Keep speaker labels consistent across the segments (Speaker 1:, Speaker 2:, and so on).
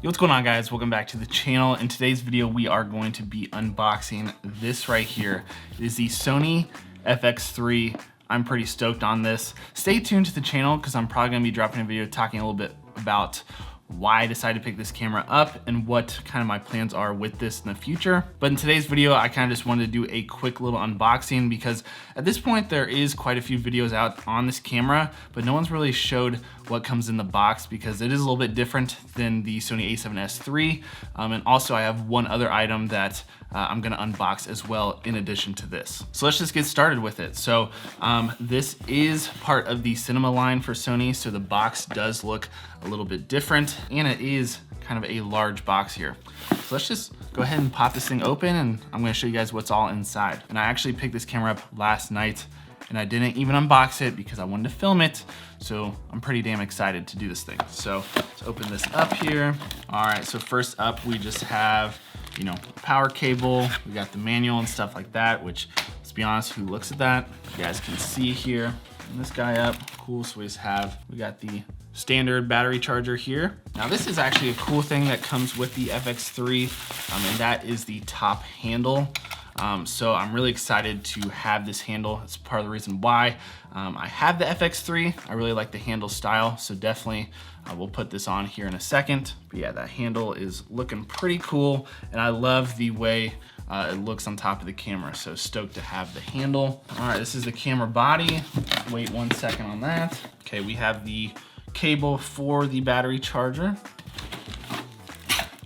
Speaker 1: Yo, what's going on, guys? Welcome back to the channel. In today's video, we are going to be unboxing this right here. It is the Sony Fx3. I'm pretty stoked on this. Stay tuned to the channel because I'm probably gonna be dropping a video talking a little bit about why I decided to pick this camera up and what kind of my plans are with this in the future. But in today's video, I kind of just wanted to do a quick little unboxing because at this point there is quite a few videos out on this camera, but no one's really showed what comes in the box because it is a little bit different than the Sony a7S III. And also I have one other item that I'm gonna unbox as well in addition to this. So let's just get started with it. So this is part of the cinema line for Sony, so the box does look a little bit different and it is kind of a large box here. So let's just go ahead and pop this thing open and I'm gonna show you guys what's all inside. And I actually picked this camera up last night and I didn't even unbox it because I wanted to film it. So I'm pretty damn excited to do this thing. So let's open this up here. All right, so first up we just have, you know, a power cable. We got the manual and stuff like that, which, let's be honest, who looks at that? You guys can see here. Open this guy up. Cool, so we got the standard battery charger here. Now this is actually a cool thing that comes with the Fx3, and that is the top handle. So I'm really excited to have this handle. It's part of the reason why I have the Fx3. I really like the handle style, so definitely we'll put this on here in a second. But yeah, that handle is looking pretty cool, and I love the way it looks on top of the camera, so stoked to have the handle. All right, this is the camera body. Wait 1 second on that. Okay, we have the cable for the battery charger.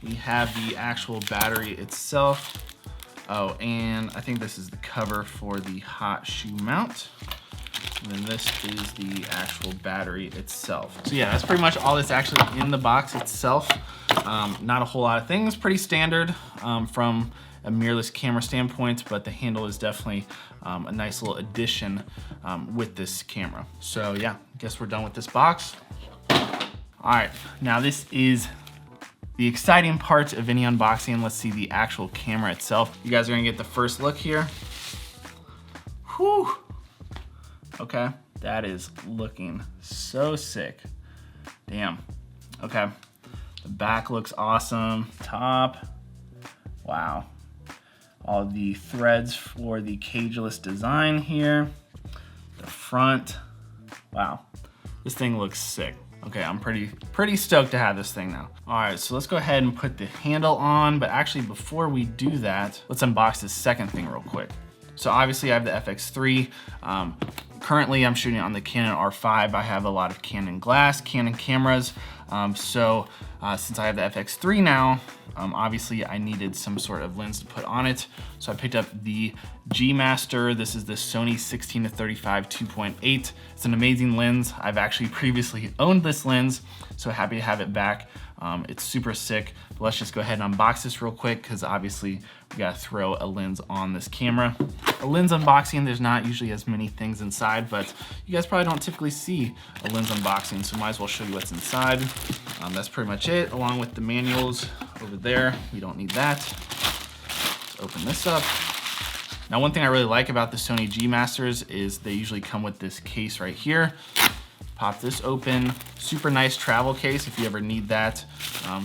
Speaker 1: We have the actual battery itself. Oh, and I think this is the cover for the hot shoe mount. And then this is the actual battery itself. So yeah, that's pretty much all that's actually in the box itself. Not a whole lot of things, pretty standard from a mirrorless camera standpoint, but the handle is definitely a nice little addition with this camera. So yeah, I guess we're done with this box. All right, now this is the exciting part of any unboxing. Let's see the actual camera itself. You guys are gonna get the first look here. Whew. Okay, that is looking so sick. Damn, okay. The back looks awesome. Top, wow. All the threads for the cageless design here. The front, wow. This thing looks sick. Okay, I'm pretty stoked to have this thing now. All right, so let's go ahead and put the handle on, but actually before we do that, let's unbox this second thing real quick. So obviously I have the Fx3. Currently I'm shooting on the Canon R5. I have a lot of Canon glass, Canon cameras. Since I have the Fx3 now, obviously I needed some sort of lens to put on it. So I picked up the G Master. This is the Sony 16-35 2.8. It's an amazing lens. I've actually previously owned this lens, so happy to have it back. It's super sick. But let's just go ahead and unbox this real quick because obviously we gotta throw a lens on this camera. A lens unboxing, there's not usually as many things inside, but you guys probably don't typically see a lens unboxing, so might as well show you what's inside. That's pretty much it, along with the manuals over there. We don't need that. Let's open this up. Now, one thing I really like about the Sony G Masters is they usually come with this case right here. Pop this open. Super nice travel case if you ever need that.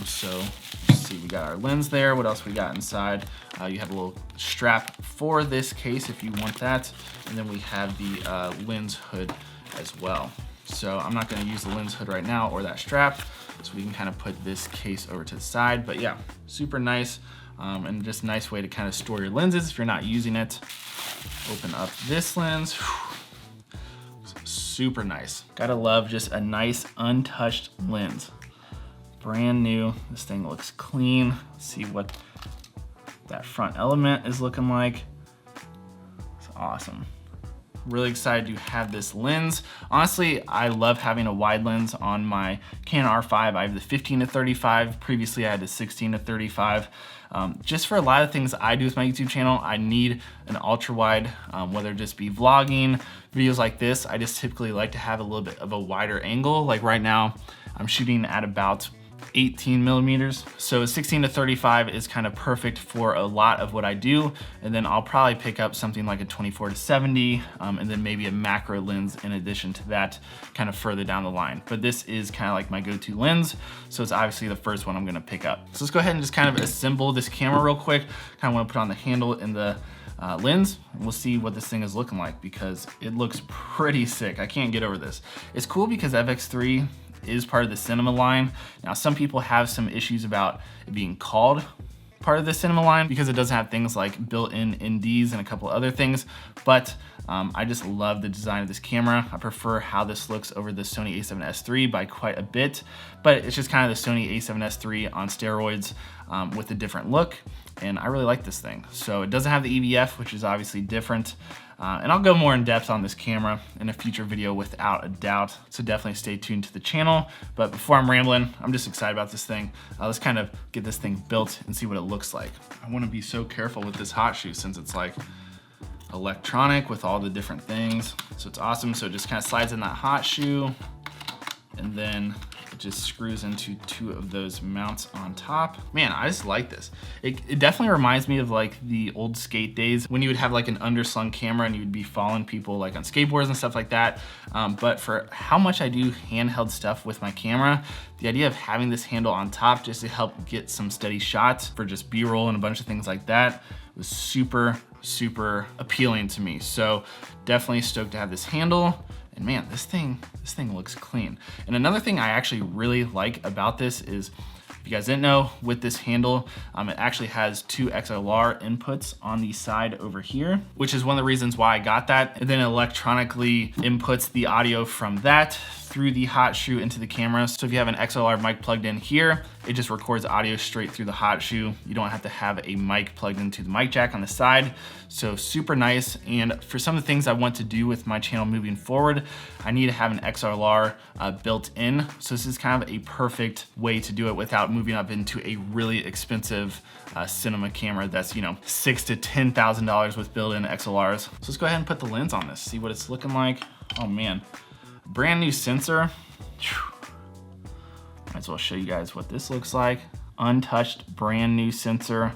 Speaker 1: So let's see, we got our lens there. What else we got inside? You have a little strap for this case if you want that. And then we have the lens hood as well. So I'm not gonna use the lens hood right now or that strap, so we can kind of put this case over to the side. But yeah, super nice, and just a nice way to kind of store your lenses if you're not using it. Open up this lens. Super nice. Gotta love just a nice untouched lens. Brand new. This thing looks clean. Let's see what that front element is looking like. It's awesome. Really excited to have this lens. Honestly, I love having a wide lens on my Canon R5. I have the 15-35. Previously, I had the 16-35. Just for a lot of things I do with my YouTube channel, I need an ultra wide, whether it just be vlogging, videos like this. I just typically like to have a little bit of a wider angle. Like right now, I'm shooting at about 18 millimeters. So 16 to 35 is kind of perfect for a lot of what I do. And then I'll probably pick up something like a 24 to 70, and then maybe a macro lens in addition to that, kind of further down the line. But this is kind of like my go-to lens. So it's obviously the first one I'm gonna pick up. So let's go ahead and just kind of assemble this camera real quick. Kind of wanna put on the handle and the lens, and we'll see what this thing is looking like because it looks pretty sick. I can't get over this. It's cool because FX3 is part of the cinema line. Now, some people have some issues about it being called part of the cinema line because it doesn't have things like built-in NDs and a couple other things, but I just love the design of this camera. I prefer how this looks over the Sony a7S III by quite a bit, but it's just kind of the Sony a7S III on steroids with a different look, and I really like this thing. So it doesn't have the EVF, which is obviously different, and I'll go more in depth on this camera in a future video without a doubt, so definitely stay tuned to the channel. But before I'm rambling, I'm just excited about this thing. Let's kind of get this thing built and see what it looks like. I want to be so careful with this hot shoe since it's like electronic with all the different things. So it's awesome. So it just kind of slides in that hot shoe, and then it just screws into two of those mounts on top. Man, I just like this. It definitely reminds me of like the old skate days when you would have like an underslung camera and you would be following people like on skateboards and stuff like that. But for how much I do handheld stuff with my camera, the idea of having this handle on top just to help get some steady shots for just B-roll and a bunch of things like that was super, super appealing to me. So definitely stoked to have this handle. And man, this thing looks clean. And another thing I actually really like about this is, if you guys didn't know, with this handle, it actually has two XLR inputs on the side over here, which is one of the reasons why I got that. And then it electronically inputs the audio from that through the hot shoe into the camera. So if you have an XLR mic plugged in here, it just records audio straight through the hot shoe. You don't have to have a mic plugged into the mic jack on the side. So super nice. And for some of the things I want to do with my channel moving forward, I need to have an XLR built in. So this is kind of a perfect way to do it without moving up into a really expensive cinema camera that's, you know, $6,000 to $10,000 with built-in XLRs. So let's go ahead and put the lens on this, see what it's looking like. Oh man. Brand new sensor. Might as well show you guys what this looks like. Untouched, brand new sensor.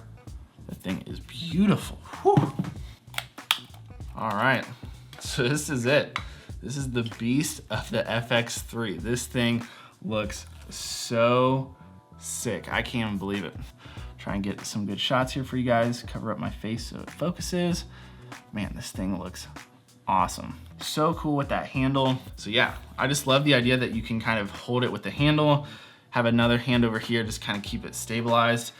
Speaker 1: The thing is beautiful. Whew. All right, so this is it. This is the beast of the FX3. This thing looks so sick. I can't even believe it. Try and get some good shots here for you guys. Cover up my face so it focuses. Man, this thing looks awesome. So cool with that handle. So yeah, I just love the idea that you can kind of hold it with the handle, have another hand over here, just kind of keep it stabilized.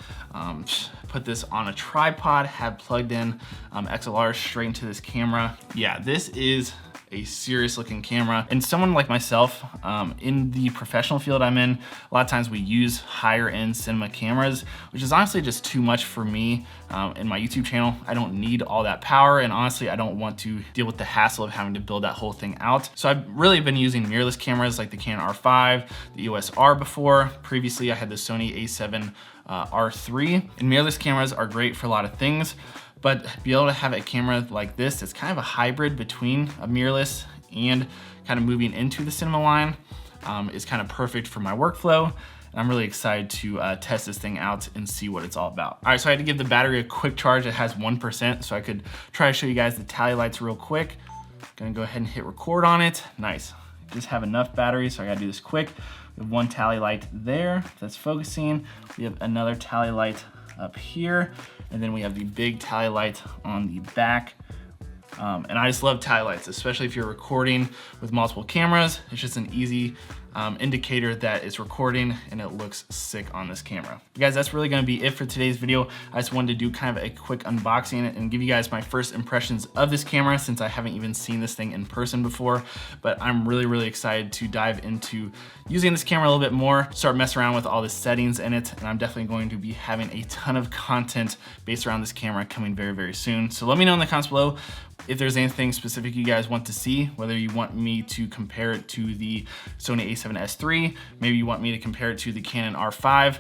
Speaker 1: Put this on a tripod, have plugged in XLR straight into this camera. Yeah, this is a serious looking camera. And someone like myself, in the professional field I'm in, a lot of times we use higher end cinema cameras, which is honestly just too much for me in my YouTube channel. I don't need all that power, and honestly, I don't want to deal with the hassle of having to build that whole thing out. So I've really been using mirrorless cameras like the Canon R5, the EOS R before. Previously, I had the Sony a7 R3, and mirrorless cameras are great for a lot of things. But be able to have a camera like this that's kind of a hybrid between a mirrorless and kind of moving into the cinema line is kind of perfect for my workflow. And I'm really excited to test this thing out and see what it's all about. All right, so I had to give the battery a quick charge. It has 1%, so I could try to show you guys the tally lights real quick. Gonna go ahead and hit record on it. Nice, just have enough battery, so I gotta do this quick. We have one tally light there that's focusing. We have another tally light up here, and then we have the big tally light on the back. And I just love tally lights, especially if you're recording with multiple cameras. It's just an easy indicator that it's recording, and it looks sick on this camera. Guys, that's really gonna be it for today's video. I just wanted to do kind of a quick unboxing and give you guys my first impressions of this camera, since I haven't even seen this thing in person before. But I'm really, really excited to dive into using this camera a little bit more, start messing around with all the settings in it, and I'm definitely going to be having a ton of content based around this camera coming very, very soon. So let me know in the comments below If there's anything specific you guys want to see, whether you want me to compare it to the Sony a7S III, maybe you want me to compare it to the Canon R5,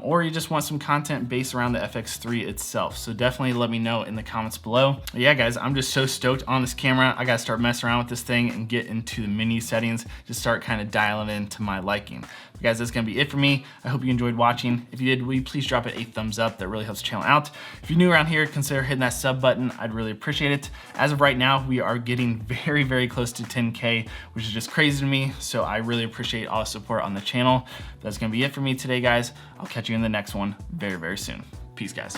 Speaker 1: or you just want some content based around the FX3 itself. So definitely let me know in the comments below. But yeah guys, I'm just so stoked on this camera. I gotta start messing around with this thing and get into the menu settings, just start kind of dialing in to my liking. But guys, that's gonna be it for me. I hope you enjoyed watching. If you did, will you please drop it a thumbs up? That really helps the channel out. If you're new around here, consider hitting that sub button. I'd really appreciate it. As of right now, we are getting very, very close to 10K, which is just crazy to me. So I really appreciate all the support on the channel. That's gonna be it for me today, guys. I'll catch you in the next one very, very soon. Peace, guys.